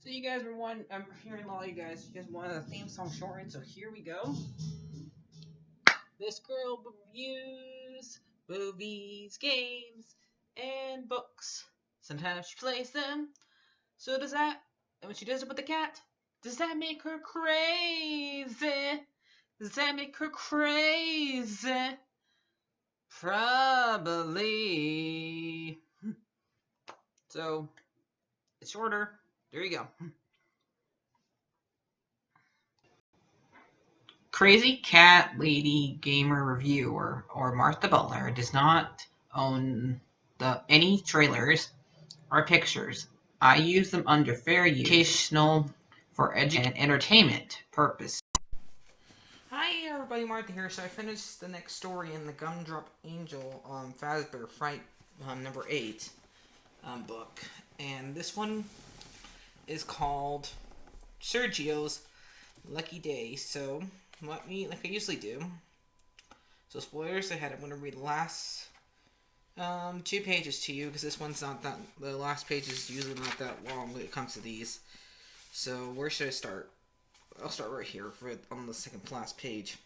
So you guys were I'm hearing a lot of you guys wanted a theme song shortened, so here we go. This girl reviews movies, games, and books. Sometimes she plays them. So does that, and when she does it with the cat, does that make her crazy? Does that make her crazy? Probably. So, it's shorter. There you go. Crazy Cat Lady Gamer Reviewer or Martha Butler does not own any trailers or pictures. I use them under fair use, educational, for education and entertainment purpose. Hi everybody, Martha here. So I finished the next story in the Gumdrop Angel Fazbear Fright number 8 book. And this one is called Sergio's Lucky Day. So let me, like I usually do. So spoilers ahead. I'm going to read the last 2 pages to you because this one's not that. The last page is usually not that long when it comes to these. So where should I start? I'll start right here on the second to last page.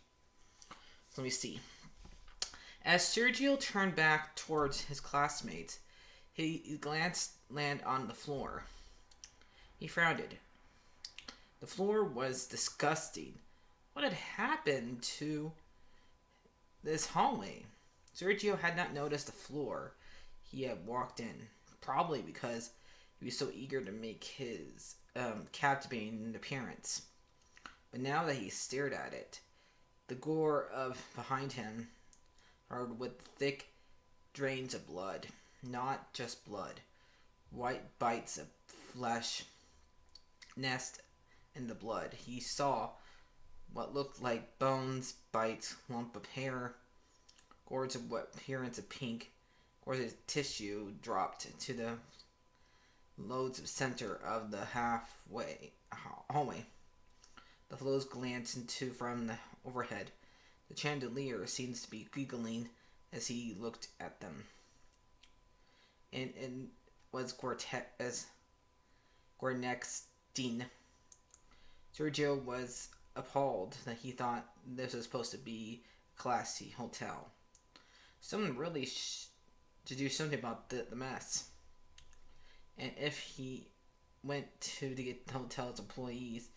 So let me see. As Sergio turned back towards his classmates, he glanced land on the floor. He frowned. The floor was disgusting. What had happened to this hallway? Sergio had not noticed the floor he had walked in, probably because he was so eager to make his captivating appearance. But now that he stared at it, the gore of behind him hard with thick drains of blood. Not just blood. White bites of flesh nest in the blood. He saw what looked like bones, bites, lump of hair, gourds of what appearance of pink, gourds of tissue dropped to the loads of center of the halfway hallway. The flows glanced into from the overhead. The chandelier seems to be giggling as he looked at them. And was Gornextine. Sergio was appalled that he thought this was supposed to be a classy hotel. Someone really to do something about the mess. And if he went to get the hotel's employees,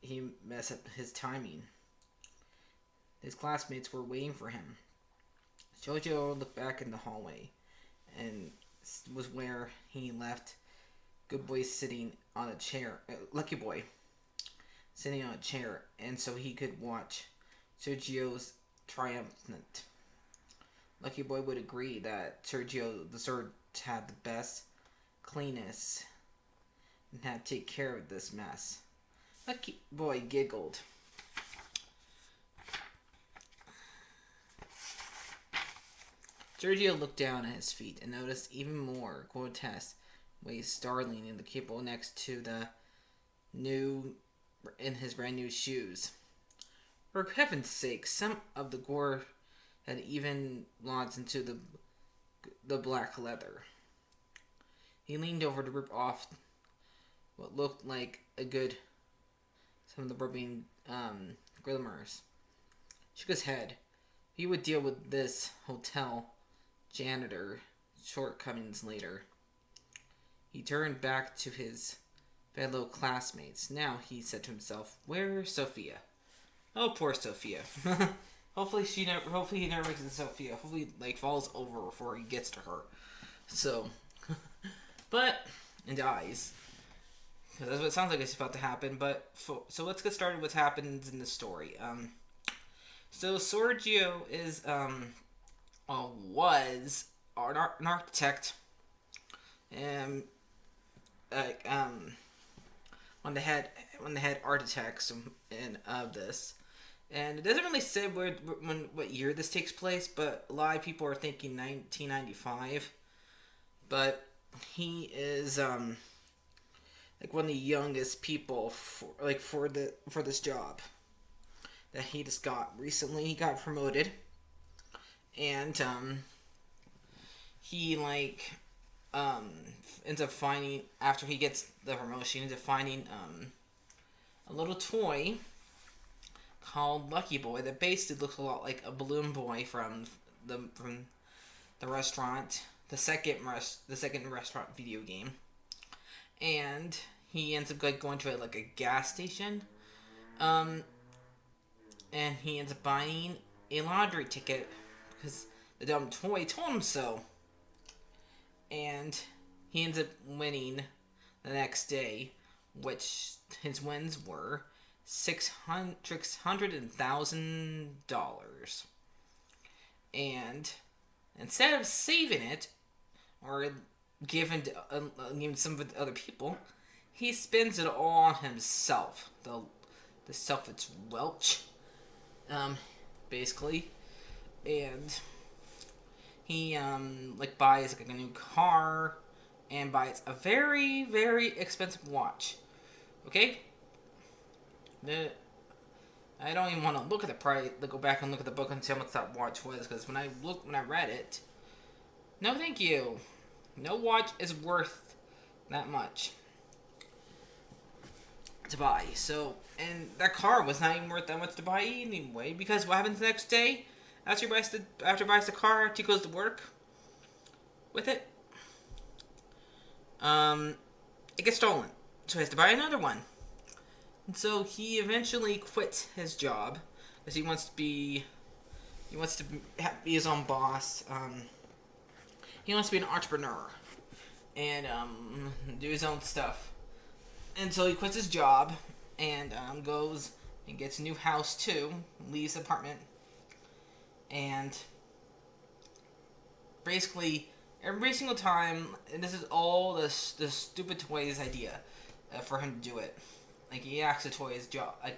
he messed up his timing. His classmates were waiting for him. Jojo looked back in the hallway and was where he left Good Boy sitting on a chair. Lucky Boy sitting on a chair, and so he could watch Sergio's triumphant. Lucky Boy would agree that Sergio deserved to have the best, cleanest, and had to take care of this mess. Lucky Boy giggled. Sergio looked down at his feet and noticed even more grotesque ways startling in the cable next to the in his brand new shoes. For heaven's sake, some of the gore had even lodged into the black leather. He leaned over to rip off what looked like some of the rubbing glimmers. Shook his head. He would deal with this hotel janitor shortcomings later. He turned back to his fellow classmates. Now, he said to himself, "Where's Sophia? Oh, poor Sophia. Hopefully he never gets to Sophia. Hopefully, falls over before he gets to her. So, and dies. That's what it sounds like it's about to happen. But so let's get started. What happens in the story? So Sergio is was an architect, and one of the head architects of this. And it doesn't really say what year this takes place, but a lot of people are thinking 1995. But he is one of the youngest people for this job that he just got recently. He got promoted, and he ends up finding, after he gets the promotion, ends up finding a little toy called Lucky Boy that basically looks a lot like a balloon boy from the restaurant, the second restaurant video game, and he ends up like going to a gas station, um, and he ends up buying a lottery ticket because the dumb toy told him so, and he ends up winning the next day, which his wins were $600,000, and instead of saving it or giving some of it to other people, he spends it all on himself. The selfish Welch, basically, and he buys like a new car and buys a very, very expensive watch. Okay, I don't even want to look at the price. Go back and look at the book and see how much that watch was, because when I read it, no, thank you. No watch is worth that much to buy. So, and that car was not even worth that much to buy anyway, because what happens the next day after he buys the car, after he goes to work with it? It gets stolen. So he has to buy another one. And so he eventually quits his job because he wants to be his own boss. He wants to be an entrepreneur and do his own stuff. And so he quits his job and goes and gets a new house too, leaves the apartment, and basically every single time, and this is all the stupid toy's idea for him to do it. Like, he asks the toy his job, like,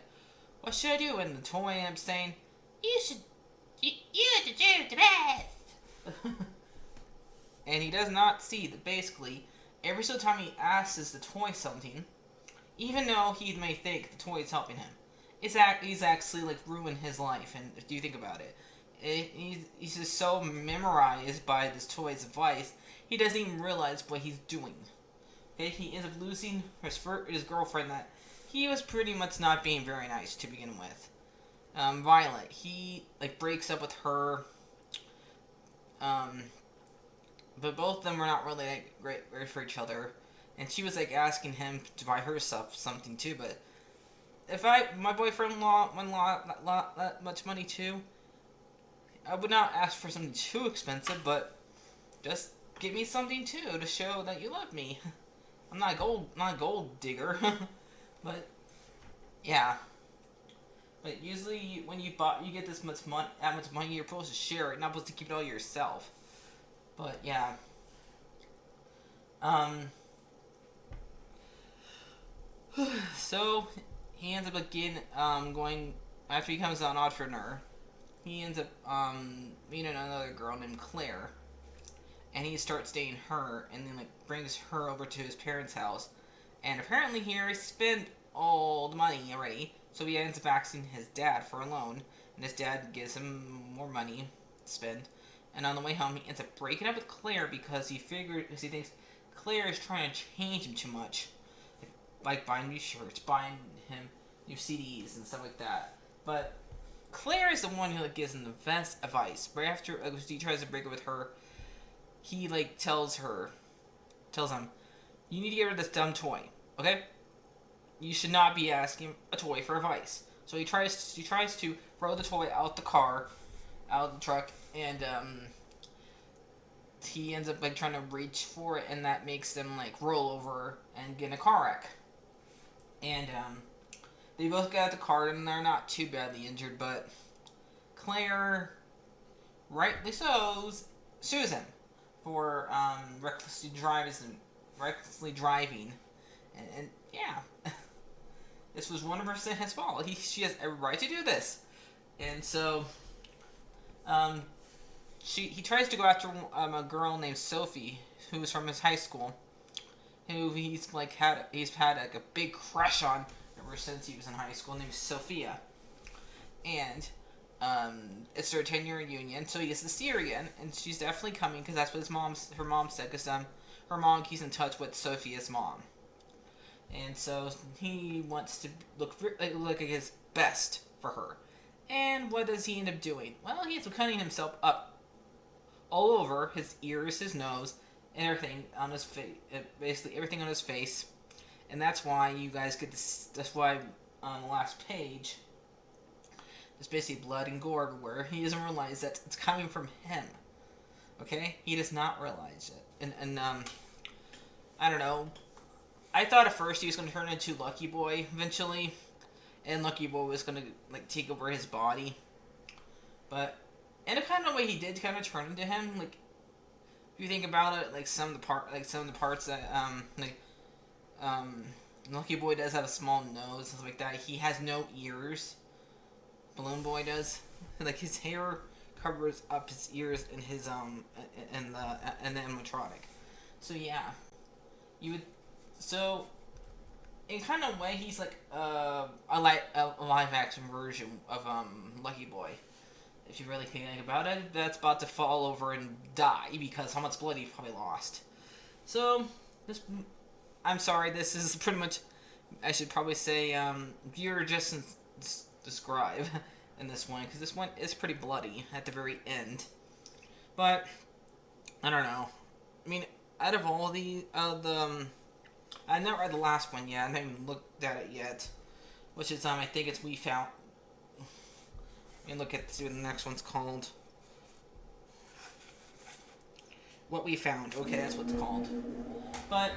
what should I do? And the toy ends up saying, you deserve the best. And he does not see that basically every single time he asks the toy something, even though he may think the toy is helping him, he's actually like ruined his life. And if you think about it, he's just so memorized by this toy's advice, he doesn't even realize what he's doing. Okay, he ends up losing his girlfriend that he was pretty much not being very nice to begin with. Violet, he breaks up with her. But both of them were not really great for each other, and she was asking him to buy her something too. But if my boyfriend-in-law won that much money too, I would not ask for something too expensive, but just give me something too to show that you love me. I'm not a gold digger, but yeah. But usually when you get that much money, you're supposed to share it, not supposed to keep it all yourself. But yeah. So he ends up again going after he becomes an entrepreneur. He ends up meeting another girl named Claire, and he starts dating her, and then brings her over to his parents' house. And apparently here he spent all the money already, so he ends up asking his dad for a loan, and his dad gives him more money to spend. And on the way home, he ends up breaking up with Claire because he thinks Claire is trying to change him too much, like buying new shirts, buying him new CDs and stuff like that. But Claire is the one who gives him the best advice. Right after he tries to break up with her, he tells him, "You need to get rid of this dumb toy, okay? You should not be asking a toy for advice." So he tries to throw the toy out the truck, and he ends up trying to reach for it, and that makes them roll over and get in a car wreck. And they both get out the car, and they're not too badly injured, but Claire, rightly so, sues him for recklessly driving, and yeah, this was 100% his fault. She has every right to do this, and so he tries to go after a girl named Sophie, who's from his high school, who he's had a big crush on ever since he was in high school, named Sophia. And it's their 10-year reunion, so he gets to see her again, and she's definitely coming because that's what her mom said. Because her mom keeps in touch with Sophia's mom, and so he wants to look at his best for her. And what does he end up doing? Well, he ends up cutting himself up all over his ears, his nose, and everything on his face. Basically, everything on his face. And that's why you guys get this. That's why on the last page, there's basically blood and gore everywhere. He doesn't realize that it's coming from him. Okay, he does not realize it. And I don't know. I thought at first he was going to turn into Lucky Boy eventually, and Lucky Boy was going to like take over his body. But in a kind of way, he did kind of turn into him. Like if you think about it, like some of the parts that Lucky Boy does have a small nose and stuff like that. He has no ears. Balloon Boy does. Like his hair covers up his ears in his in the animatronic. So yeah, you would. So in kind of way, he's like a live action version of Lucky Boy. If you really think about it, that's about to fall over and die because how much blood he probably lost. So this, I'm sorry, this is pretty much. I should probably say viewer just describe in this one because this one is pretty bloody at the very end. But I don't know. I mean, out of all I never read the last one yet. I haven't even looked at it yet. Which is I think it's We Found. Let me look at see what the next one's called. What We Found. Okay, that's what it's called. But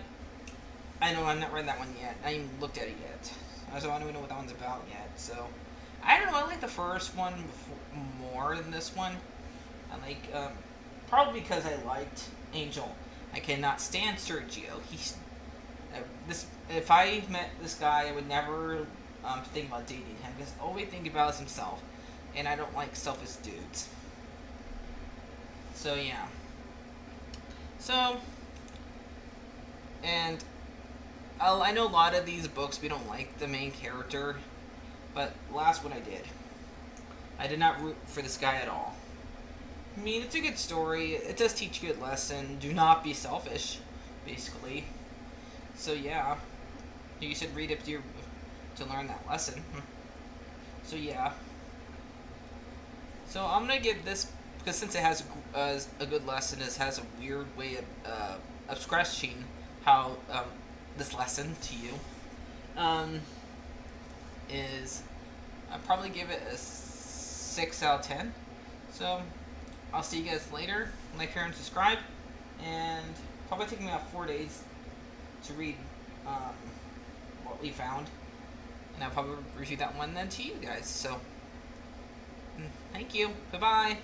I know I've not read that one yet. I haven't looked at it yet. So I don't even know what that one's about yet. So I don't know. I like the first one more than this one. I like probably because I liked Angel. I cannot stand Sergio. He's if I met this guy, I would never think about dating him because all we think about is himself, and I don't like selfish dudes. So yeah. So and I know a lot of these books we don't like the main character, but last one I did. I did not root for this guy at all. I mean, it's a good story. It does teach you a good lesson. Do not be selfish, basically. So yeah, you should read it to learn that lesson. So yeah. So I'm gonna give this because since it has a good lesson, it has a weird way of expressing how this lesson to you is I'll probably give it a 6 out of 10. So I'll see you guys later. Like, share, and subscribe. And probably take me about 4 days to read What We Found. And I'll probably review that one then to you guys. So thank you. Goodbye.